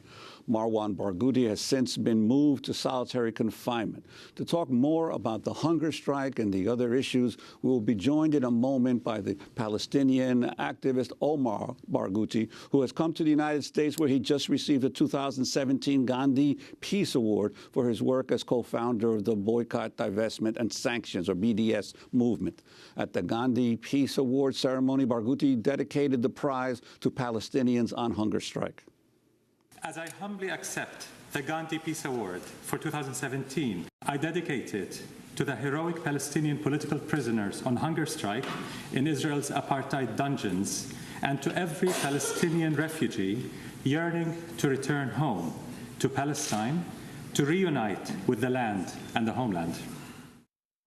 Speaker 8: Marwan Barghouti has since been moved to solitary confinement. To talk more about the hunger strike and the other issues, we will be joined in a moment by the Palestinian activist Omar Barghouti, who has come to the United States, where he just received a 2017 Gandhi Peace Award for his work as co-founder of the Boycott, Divestment and Sanctions, or BDS, movement. At the Gandhi Peace Award ceremony, Barghouti dedicated the prize to Palestinians on hunger strike.
Speaker 3: As I humbly accept the Gandhi Peace Award for 2017, I dedicate it to the heroic Palestinian political prisoners on hunger strike in Israel's apartheid dungeons, and to every Palestinian refugee yearning to return home to Palestine, to reunite with the land and the homeland.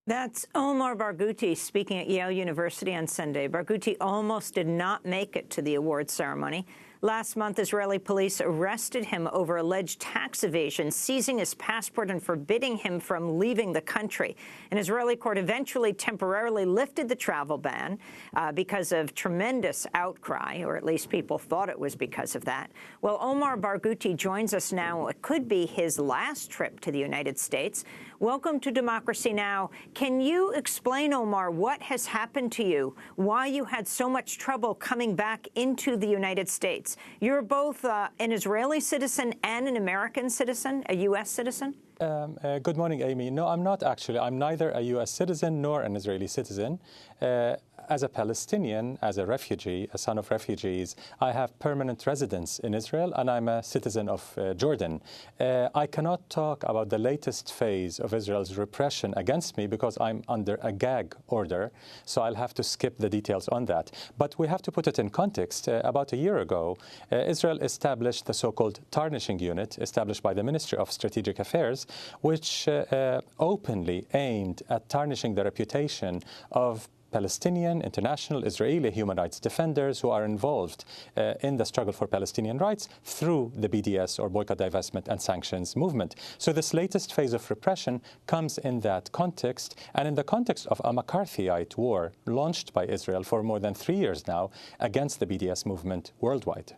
Speaker 1: That's Omar Barghouti speaking at Yale University on Sunday. Barghouti almost did not make it to the award ceremony. Last month, Israeli police arrested him over alleged tax evasion, seizing his passport and forbidding him from leaving the country. An Israeli court eventually temporarily lifted the travel ban because of tremendous outcry, or at least people thought it was because of that. Well, Omar Barghouti joins us now. It could be his last trip to the United States. Welcome to Democracy Now! Can you explain, Omar, what has happened to you, why you had so much trouble coming back into the United States? You're both an Israeli citizen and an American citizen, a U.S. citizen?
Speaker 3: Good morning, Amy. No, I'm not actually. I'm neither a U.S. citizen nor an Israeli citizen. As a Palestinian, as a refugee, a son of refugees, I have permanent residence in Israel, and I'm a citizen of Jordan. I cannot talk about the latest phase of Israel's repression against me because I'm under a gag order, so I'll have to skip the details on that. But we have to put it in context. About a year ago, Israel established the so-called tarnishing unit, established by the Ministry of Strategic Affairs, which openly aimed at tarnishing the reputation of Palestinian, international, Israeli human rights defenders who are involved in the struggle for Palestinian rights through the BDS, or Boycott, Divestment and Sanctions movement. So this latest phase of repression comes in that context, and in the context of a McCarthyite war launched by Israel for more than 3 years now against the BDS movement worldwide.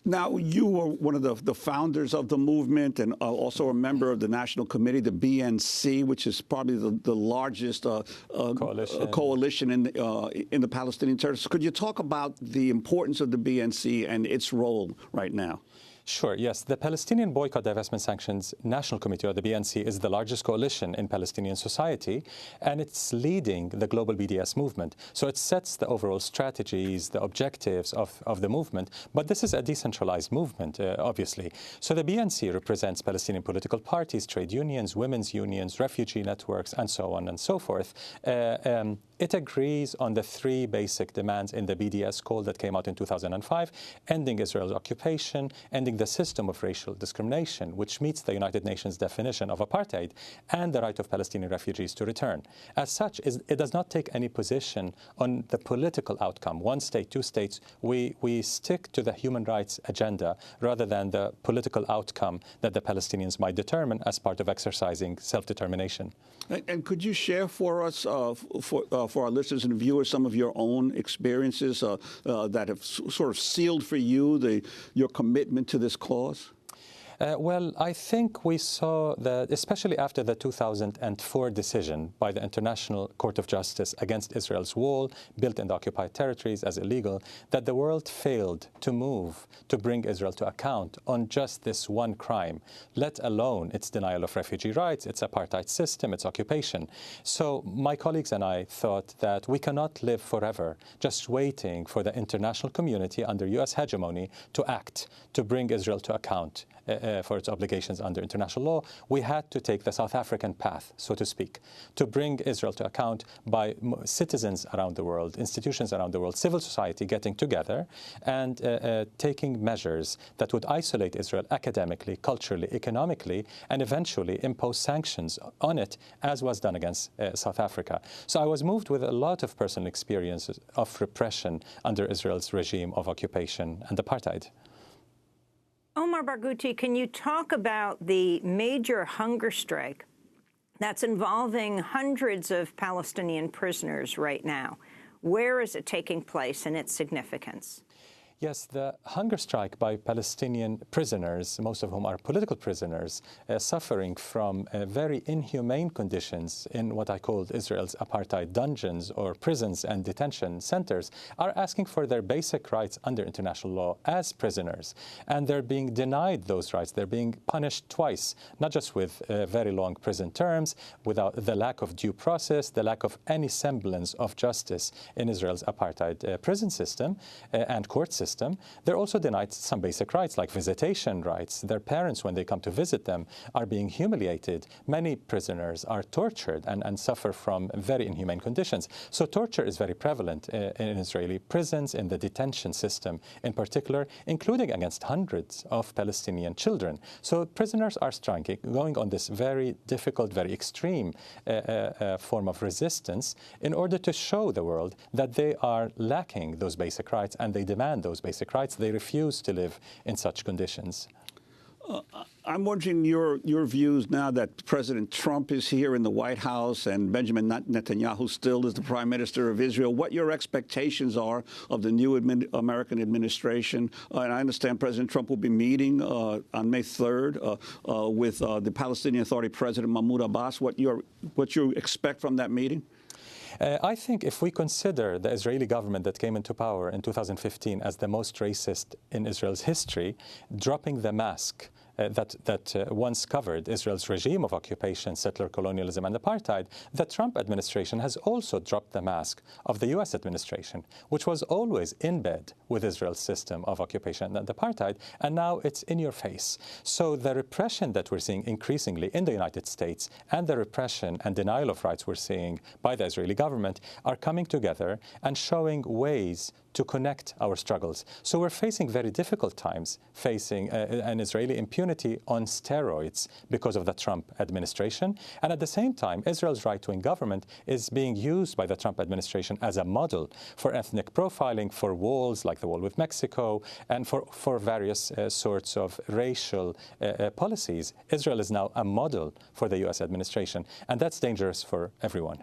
Speaker 8: Now, you were one of the founders of the movement and also a member of the National Committee, the BNC, which is probably the largest coalition in the Palestinian territory. So could you talk about the importance of the BNC and its role right now?
Speaker 3: Sure, yes. The Palestinian Boycott, Divestment, Sanctions National Committee, or the BNC, is the largest coalition in Palestinian society, and it's leading the global BDS movement. So it sets the overall strategies, the objectives of the movement, but this is a decentralized movement, obviously. So the BNC represents Palestinian political parties, trade unions, women's unions, refugee networks, and so on and so forth. It agrees on the 3 basic demands in the BDS call that came out in 2005, ending Israel's occupation, ending the system of racial discrimination, which meets the United Nations definition of apartheid, and the right of Palestinian refugees to return. As such, it does not take any position on the political outcome, 1 state, 2 states. We stick to the human rights agenda rather than the political outcome that the Palestinians might determine as part of exercising self-determination.
Speaker 8: And could you share for us, for our listeners and viewers, some of your own experiences that have sort of sealed for you your commitment to this cause?
Speaker 3: Well, I think we saw that, especially after the 2004 decision by the International Court of Justice against Israel's wall built in the occupied territories as illegal, that the world failed to move to bring Israel to account on just this one crime, let alone its denial of refugee rights, its apartheid system, its occupation. So my colleagues and I thought that we cannot live forever just waiting for the international community under U.S. hegemony to act, to bring Israel to account for its obligations under international law. We had to take the South African path, so to speak, to bring Israel to account by citizens around the world, institutions around the world, civil society getting together and taking measures that would isolate Israel academically, culturally, economically, and eventually impose sanctions on it, as was done against South Africa. So I was moved with a lot of personal experiences of repression under Israel's regime of occupation and apartheid.
Speaker 1: Omar Barghouti, can you talk about the major hunger strike that's involving hundreds of Palestinian prisoners right now? Where is it taking place and its significance?
Speaker 3: Yes, the hunger strike by Palestinian prisoners, most of whom are political prisoners, suffering from very inhumane conditions in what I called Israel's apartheid dungeons or prisons and detention centers, are asking for their basic rights under international law as prisoners. And they're being denied those rights. They're being punished twice, not just with very long prison terms, without the lack of due process, the lack of any semblance of justice in Israel's apartheid prison system and court system. They're also denied some basic rights like visitation rights. Their parents, when they come to visit them, are being humiliated. Many prisoners are tortured and suffer from very inhumane conditions. So torture is very prevalent in Israeli prisons, in the detention system in particular, including against hundreds of Palestinian children. So prisoners are striking, going on this very difficult, very extreme form of resistance in order to show the world that they are lacking those basic rights and they demand those basic rights. They refuse to live in such conditions.
Speaker 8: I'm wondering your views now that President Trump is here in the White House and Benjamin Netanyahu still is the Prime Minister of Israel, what your expectations are of the new American administration. And I understand President Trump will be meeting on May 3rd with the Palestinian Authority President Mahmoud Abbas. What you expect from that meeting?
Speaker 3: I think if we consider the Israeli government that came into power in 2015 as the most racist in Israel's history, dropping the mask that once covered Israel's regime of occupation, settler colonialism, and apartheid, the Trump administration has also dropped the mask of the U.S. administration, which was always in bed with Israel's system of occupation and apartheid, and now it's in your face. So the repression that we're seeing increasingly in the United States and the repression and denial of rights we're seeing by the Israeli government are coming together and showing ways to connect our struggles. So we're facing very difficult times, facing an Israeli impunity on steroids because of the Trump administration. And at the same time, Israel's right-wing government is being used by the Trump administration as a model for ethnic profiling, for walls like the wall with Mexico, and for various sorts of racial policies. Israel is now a model for the U.S. administration, and that's dangerous for everyone.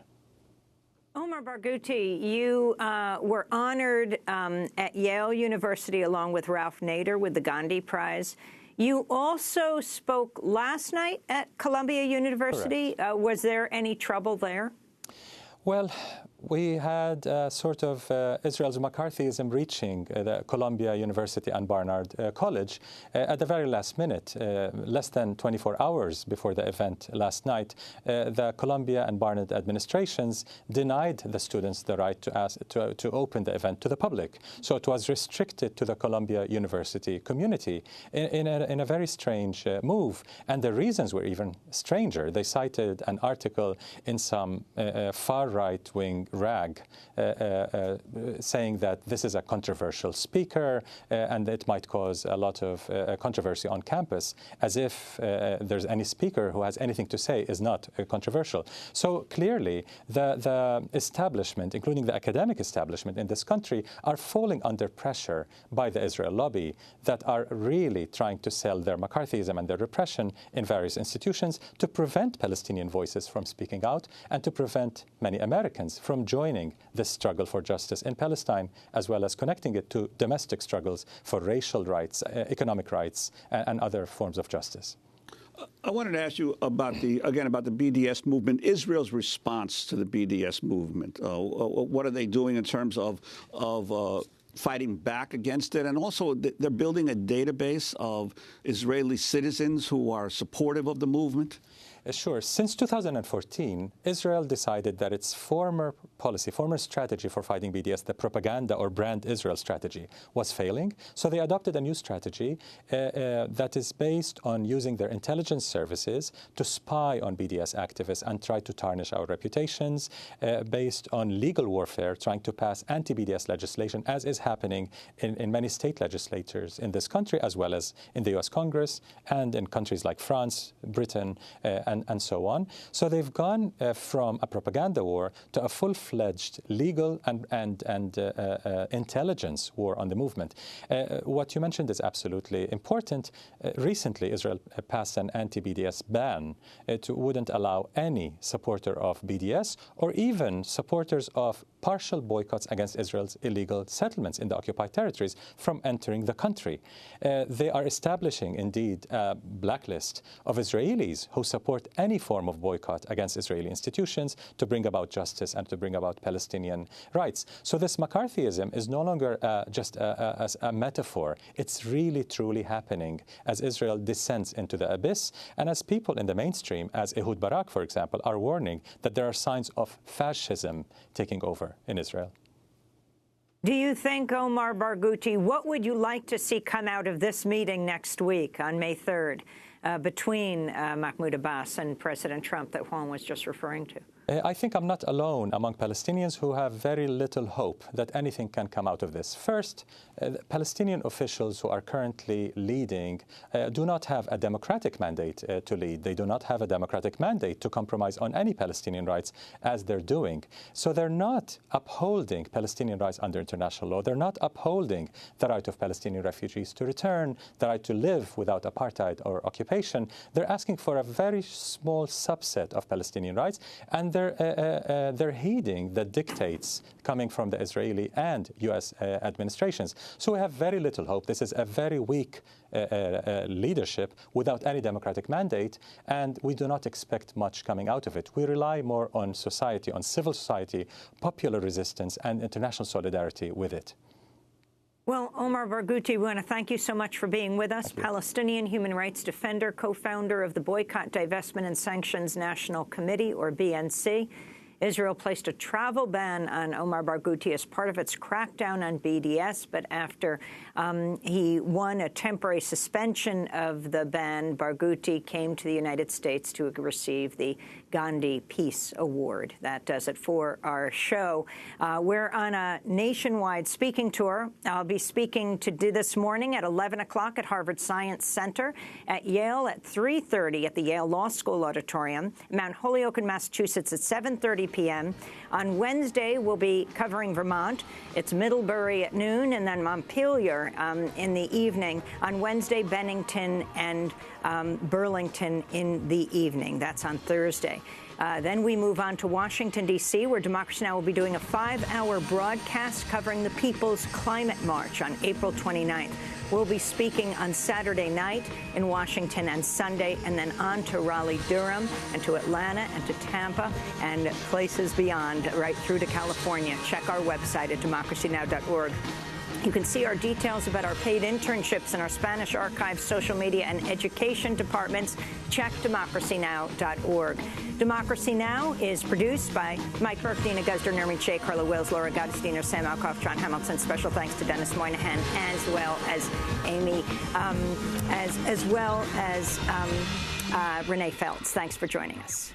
Speaker 1: Omar Barghouti, you were honored at Yale University along with Ralph Nader with the Gandhi Prize. You also spoke last night at Columbia University. Was there any trouble there?
Speaker 3: Well, we had sort of Israel's McCarthyism reaching the Columbia University and Barnard College at the very last minute, less than 24 hours before the event last night. The Columbia and Barnard administrations denied the students the right to open the event to the public. So it was restricted to the Columbia University community in a very strange move. And the reasons were even stranger. They cited an article in some far-right-wing rag saying that this is a controversial speaker and it might cause a lot of controversy on campus, as if there's any speaker who has anything to say is not controversial. So clearly the establishment, including the academic establishment in this country, are falling under pressure by the Israel lobby that are really trying to sell their McCarthyism and their repression in various institutions to prevent Palestinian voices from speaking out and to prevent many Americans from
Speaker 14: from joining this struggle for justice in Palestine, as well as connecting it to domestic struggles for racial rights, economic rights, and other forms of justice.
Speaker 8: I wanted to ask you about the BDS movement, Israel's response to the BDS movement. What are they doing in terms of fighting back against it? And also, they're building a database of Israeli citizens who are supportive of the movement?
Speaker 14: Sure. Since 2014, Israel decided that its former strategy for fighting BDS, the propaganda or brand Israel strategy, was failing. So they adopted a new strategy that is based on using their intelligence services to spy on BDS activists and try to tarnish our reputations, based on legal warfare, trying to pass anti-BDS legislation, as is happening in many state legislatures in this country, as well as in the U.S. Congress and in countries like France, Britain, and so on. So they've gone from a propaganda war to a full-fledged legal and intelligence war on the movement. What you mentioned is absolutely important. Recently, Israel passed an anti-BDS ban. It wouldn't allow any supporter of BDS or even supporters of partial boycotts against Israel's illegal settlements in the occupied territories from entering the country. They are establishing, indeed, a blacklist of Israelis who support any form of boycott against Israeli institutions to bring about justice and to bring about Palestinian rights. So this McCarthyism is no longer just a metaphor. It's really, truly happening as Israel descends into the abyss, and as people in the mainstream, as Ehud Barak, for example, are warning that there are signs of fascism taking over in Israel.
Speaker 1: Do you think, Omar Barghouti, what would you like to see come out of this meeting next week on May 3rd between Mahmoud Abbas and President Trump that Juan was just referring to?
Speaker 14: I think I'm not alone among Palestinians who have very little hope that anything can come out of this. First, Palestinian officials who are currently leading do not have a democratic mandate to lead. They do not have a democratic mandate to compromise on any Palestinian rights as they're doing. So they're not upholding Palestinian rights under international law. They're not upholding the right of Palestinian refugees to return, the right to live without apartheid or occupation. They're asking for a very small subset of Palestinian rights, and they're heeding the dictates coming from the Israeli and U.S. administrations. So we have very little hope. This is a very weak leadership without any democratic mandate, and we do not expect much coming out of it. We rely more on society, on civil society, popular resistance, and international solidarity with it.
Speaker 1: Well, Omar Barghouti, we want to thank you so much for being with us. Palestinian human rights defender, co-founder of the Boycott, Divestment and Sanctions National Committee, or BNC. Israel placed a travel ban on Omar Barghouti as part of its crackdown on BDS, but after he won a temporary suspension of the ban, Barghouti came to the United States to receive the Gandhi Peace Award. That does it for our show. We're on a nationwide speaking tour. I'll be speaking this morning at 11 o'clock at Harvard Science Center, at Yale at 3:30 at the Yale Law School Auditorium, Mount Holyoke in Massachusetts at 7:30 p.m. On Wednesday, we'll be covering Vermont. It's Middlebury at noon, and then Montpelier in the evening. On Wednesday, Bennington and Burlington in the evening. That's on Thursday. Then we move on to Washington, D.C., where Democracy Now! Will be doing a 5-hour broadcast covering the People's Climate March on April 29th. We'll be speaking on Saturday night in Washington and Sunday, and then on to Raleigh-Durham and to Atlanta and to Tampa and places beyond, right through to California. Check our website at democracynow.org. You can see our details about our paid internships in our Spanish archive, social media, and education departments. Check democracynow.org. Democracy Now! Is produced by Mike Burke, Dina Guzder, Nermeen Sheikh, Carla Wills, Laura Gottesdiener, Sam Alcoff, John Hamilton. Special thanks to Dennis Moynihan, as well as Amy, as well as Renee Feltz. Thanks for joining us.